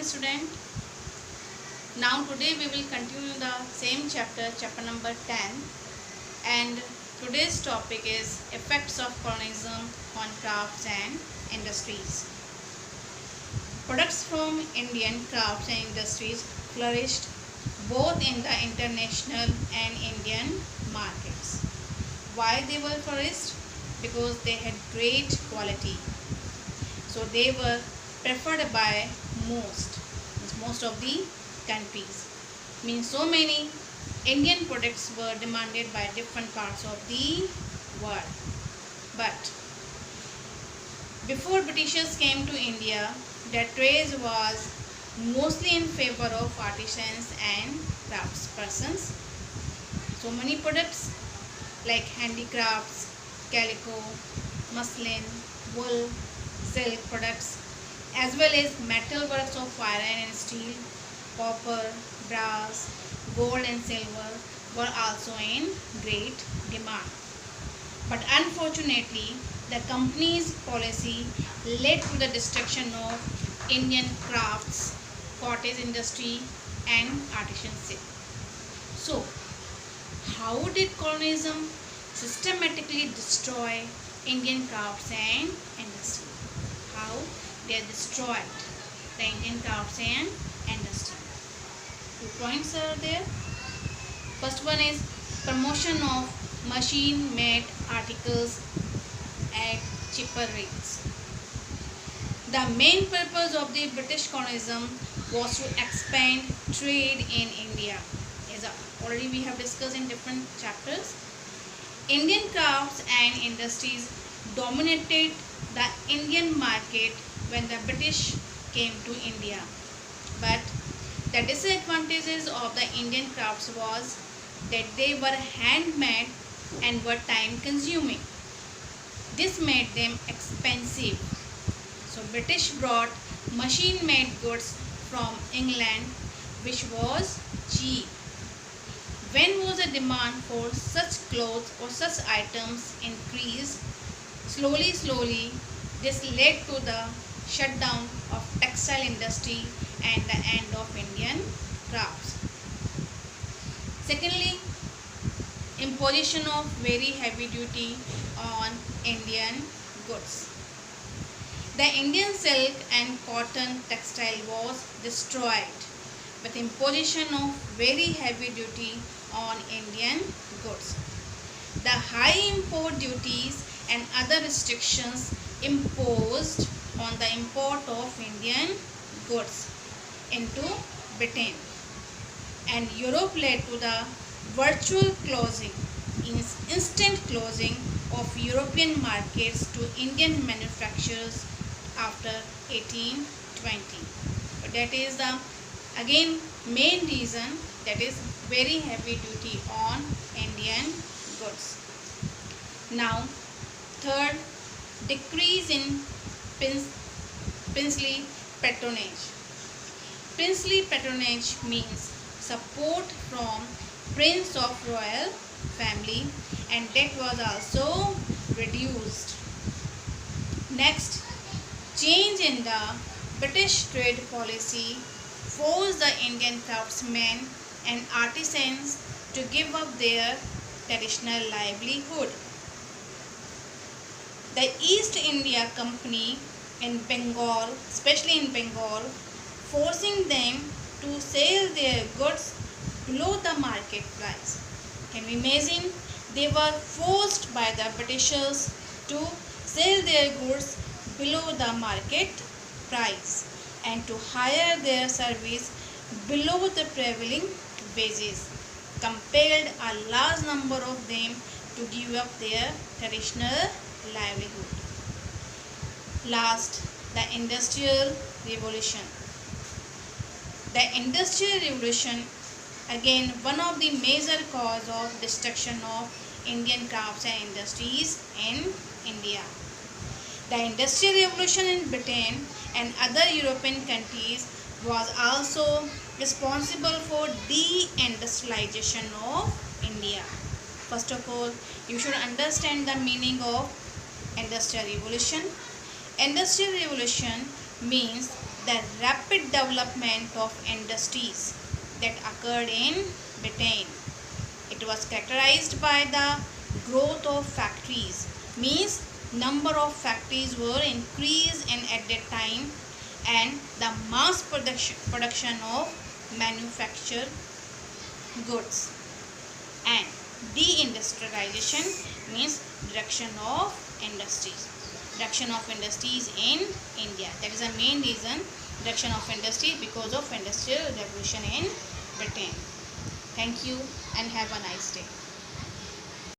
student. Now today we will continue the same chapter, chapter number 10, and today's topic is effects of colonialism on crafts and industries. Products from Indian crafts and industries flourished both in the international and Indian markets. Why they were flourished? Because they had great quality. So they were preferred by most of the countries. Means so many Indian products were demanded by different parts of the world. But before Britishers came to India, their trade was mostly in favor of artisans and craftspersons. So many products like handicrafts, calico, muslin, wool, silk products, as well as metal works of iron and steel, copper, brass, gold and silver were also in great demand. But unfortunately, the company's policy led to the destruction of Indian crafts, cottage industry and artisanship. So, how did colonialism systematically destroy Indian crafts and industry? How they destroyed the Indian crafts and industry. 2 points are there. First one is promotion of machine-made articles at cheaper rates. The main purpose of the British colonialism was to expand trade in India. As already we have discussed in different chapters, Indian crafts and industries dominated the Indian market when the British came to India. But the disadvantages of the Indian crafts was that they were handmade and were time consuming. This made them expensive. So British brought machine made goods from England, which was cheap. When was the demand for such clothes or such items increased, slowly this led to the shutdown of textile industry and the end of Indian crafts. Secondly, imposition of very heavy duty on Indian goods. The Indian silk and cotton textile was destroyed with imposition of very heavy duty on Indian goods. The high import duties and other restrictions imposed on the import of Indian goods into Britain and Europe led to the virtual closing, instant closing of European markets to Indian manufacturers after 1820. So that is the again main reason, that is very heavy duty on Indian goods. Now third, decrease in princely patronage. Princely patronage means support from prince of royal family, and that was also reduced. Next, change in the British trade policy forced the Indian craftsmen and artisans to give up their traditional livelihood. The East India Company in Bengal, especially in Bengal, forcing them to sell their goods below the market price. Can we imagine? They were forced by the Britishers to sell their goods below the market price and to hire their service below the prevailing wages, compelled a large number of them to give up their traditional livelihood. Last, the Industrial Revolution. The Industrial Revolution, again one of the major cause of destruction of Indian crafts and industries in India. The Industrial Revolution in Britain and other European countries was also responsible for de-industrialization of India. First of all, you should understand the meaning of Industrial Revolution. Industrial Revolution means the rapid development of industries that occurred in Britain. It was characterized by the growth of factories, means number of factories were increased in at that time, and the mass production of manufactured goods. And deindustrialization means reduction of industries. Reduction of industries in India. That is the main reason, reduction of industries, because of industrial revolution in Britain. Thank you and have a nice day.